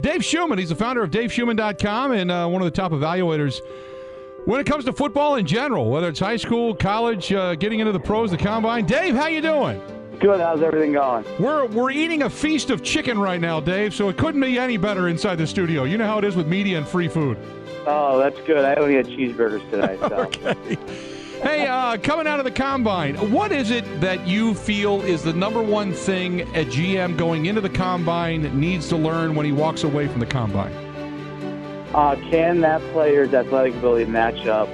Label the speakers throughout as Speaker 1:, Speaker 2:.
Speaker 1: Dave Schuman. He's the founder of DaveSchuman.com and one of the top evaluators when it comes to football in general, whether it's high school, college, getting into the pros, the combine. Dave, how you doing?
Speaker 2: Good. How's everything going?
Speaker 1: We're eating a feast of chicken right now, Dave, so it couldn't be any better inside the studio. You know how it is with media and free food.
Speaker 2: Oh, that's good. I only had cheeseburgers today. So.
Speaker 1: Okay. Hey, coming out of the combine, what is it that you feel is the number one thing a GM going into the combine needs to learn when he walks away from the combine?
Speaker 2: Can that player's athletic ability match up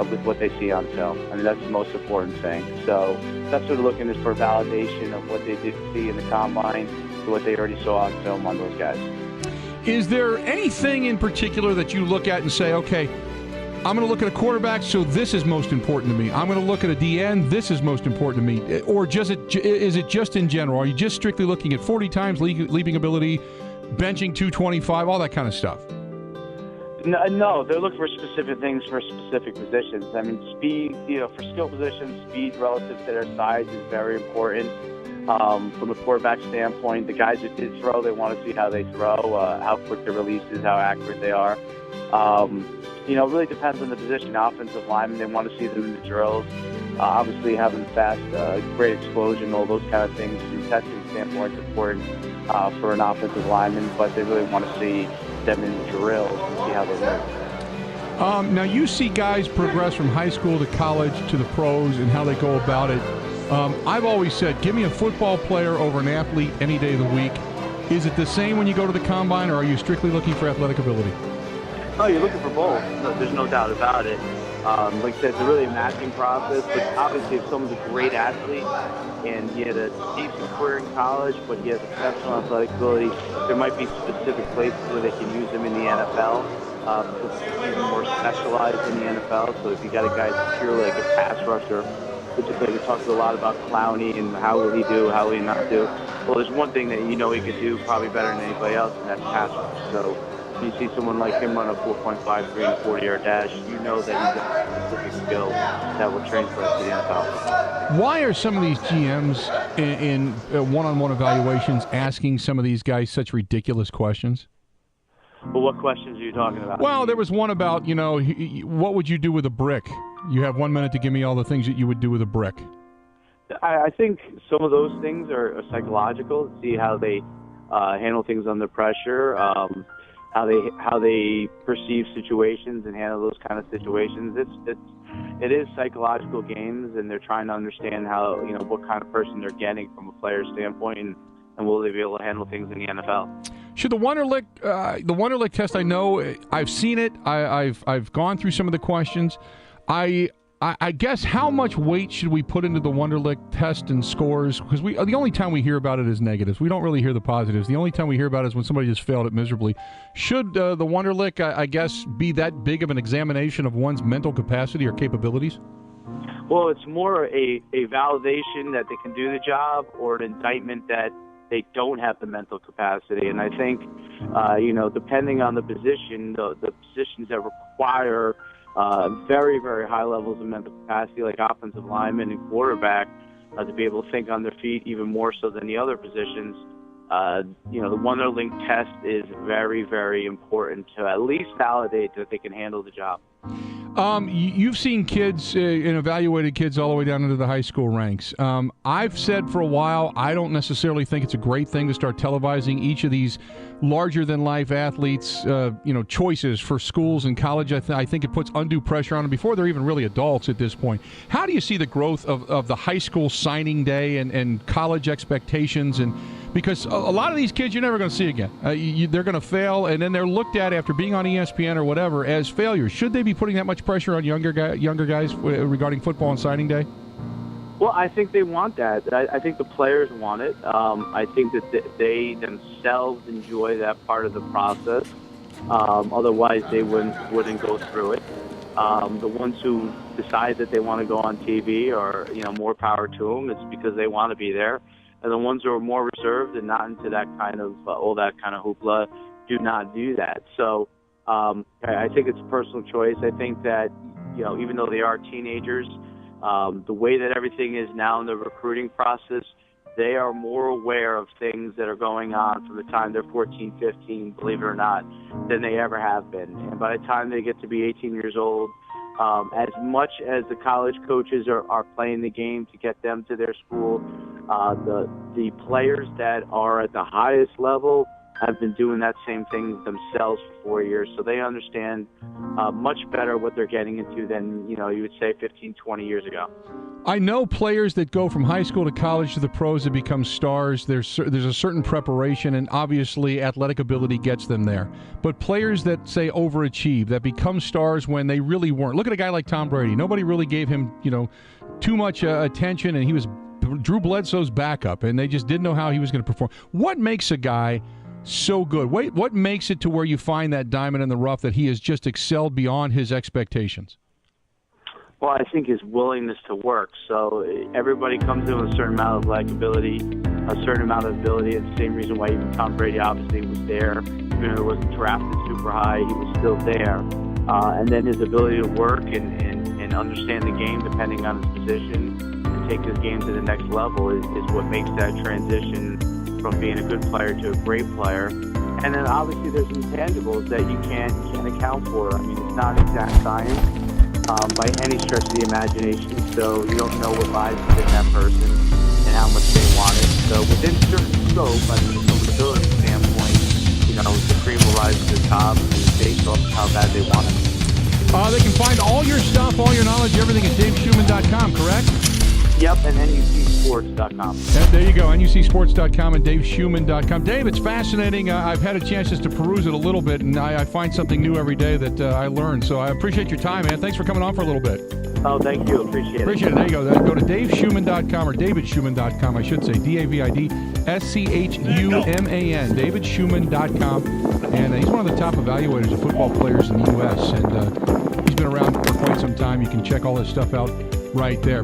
Speaker 2: with what they see on film? I mean, that's the most important thing. So that's what they're looking is for validation of what they did see in the combine to what they already saw on film on those guys. Is there anything in particular that you look at and say, okay, I'm going to look at a quarterback, so this is most important to me. I'm going to look at a DN, this is most important to me. Or is it just in general? Are you just strictly looking at 40 times leaping ability, benching 225, all that kind of stuff? No, they're looking for specific things for specific positions. I mean, speed, for skill positions, speed relative to their size is very important. From a quarterback standpoint, the guys that did throw, they want to see how they throw, how quick their release is, how accurate they are. It really depends on the position. Offensive linemen, they want to see them in the drills. Obviously, having fast, great explosion, all those kind of things from a testing standpoint is important for an offensive lineman, but they really want to see them in the drills and see how they move.
Speaker 1: Now, you see guys progress from high school to college to the pros and how they go about it. I've always said, give me a football player over an athlete any day of the week. Is it the same when you go to the combine, or are you strictly looking for athletic ability?
Speaker 2: Oh, you're looking for both. No, there's no doubt about it. Like I said, it's a really matching process, but obviously if someone's a great athlete and he had a decent career in college, but he has exceptional athletic ability, there might be specific places where they can use him in the NFL. Because he's even more specialized in the NFL. So if you got a guy that's purely like a pass rusher, which is like we talked a lot about Clowney and how will he do, how will he not do. Well, there's one thing that he could do probably better than anybody else, and that's pass rush. So if you see someone like him run a 4.53 and a 40-yard dash, you know that he's got a specific skill that will translate to the NFL.
Speaker 1: Why are some of these GMs in one-on-one evaluations asking some of these guys such ridiculous questions?
Speaker 2: Well, what questions are you talking about?
Speaker 1: Well, there was one about, what would you do with a brick? You have 1 minute to give me all the things that you would do with a brick.
Speaker 2: I think some of those things are psychological. See how they handle things under pressure, how they perceive situations and handle those kind of situations. It is psychological games, and they're trying to understand how what kind of person they're getting from a player standpoint, and will they be able to handle things in the NFL.
Speaker 1: Should the Wonderlic test? I know I've seen it. I've gone through some of the questions. I guess how much weight should we put into the Wonderlic test and scores? Because the only time we hear about it is negatives. We don't really hear the positives. The only time we hear about it is when somebody just failed it miserably. Should the Wonderlic, I guess, be that big of an examination of one's mental capacity or capabilities?
Speaker 2: Well, it's more a validation that they can do the job, or an indictment that they don't have the mental capacity. And I think, depending on the position, the positions that require very, very high levels of mental capacity, like offensive linemen and quarterback, to be able to think on their feet even more so than the other positions. The Wonderlic test is very, very important to at least validate that they can handle the job.
Speaker 1: You've seen kids and evaluated kids all the way down into the high school ranks. I've said for a while, I don't necessarily think it's a great thing to start televising each of these larger-than-life athletes' choices for schools and college. I think it puts undue pressure on them before they're even really adults at this point. How do you see the growth of the high school signing day and college expectations? And because a lot of these kids you're never going to see again. They're going to fail, and then they're looked at after being on ESPN or whatever as failures. Should they be putting that much pressure on younger guys regarding football and signing day?
Speaker 2: Well, I think they want that. I think the players want it. I think that they themselves enjoy that part of the process. Otherwise, they wouldn't go through it. The ones who decide that they want to go on TV, or more power to them. It's because they want to be there. And the ones who are more reserved and not into that kind of all that kind of hoopla do not do that. So I think it's a personal choice. I think that even though they are teenagers, the way that everything is now in the recruiting process, they are more aware of things that are going on from the time they're 14, 15, believe it or not, than they ever have been. And by the time they get to be 18 years old, as much as the college coaches are playing the game to get them to their school, the players that are at the highest level have been doing that same thing themselves for 4 years, so they understand much better what they're getting into than, you would say 15, 20 years ago.
Speaker 1: I know players that go from high school to college to the pros that become stars. There's a certain preparation, and obviously athletic ability gets them there. But players that, say, overachieve, that become stars when they really weren't. Look at a guy like Tom Brady. Nobody really gave him, too much attention, and he was Drew Bledsoe's backup, and they just didn't know how he was going to perform. What makes a guy so good? What makes it to where you find that diamond in the rough that he has just excelled beyond his expectations?
Speaker 2: Well, I think his willingness to work. So everybody comes in with a certain amount of likability, a certain amount of ability. It's the same reason why even Tom Brady obviously was there. Even though he wasn't drafted super high, he was still there. And then his ability to work and understand the game depending on his position and take his game to the next level is what makes that transition from being a good player to a great player. And then obviously there's intangibles that you can't account for. I mean, it's not exact science by any stretch of the imagination, so you don't know what lies within that person and how much they want it. So within certain scope, I mean, from an ability standpoint, the cream will rise to the top based off how bad they want it.
Speaker 1: They can find all your stuff, all your knowledge, everything at DaveSchuman.com, correct?
Speaker 2: Yep, and NUCSports.com.
Speaker 1: There you go, NUCSports.com and DaveSchuman.com. Dave, it's fascinating. I've had a chance just to peruse it a little bit, and I find something new every day that I learn. So I appreciate your time, man. Thanks for coming on for a little bit.
Speaker 2: Oh, thank you. Appreciate it.
Speaker 1: There you go. Go to DaveSchuman.com or DavidSchuman.com, I should say. DavidSchuman, DavidSchuman.com. And he's one of the top evaluators of football players in the U.S., and he's been around for quite some time. You can check all this stuff out right there.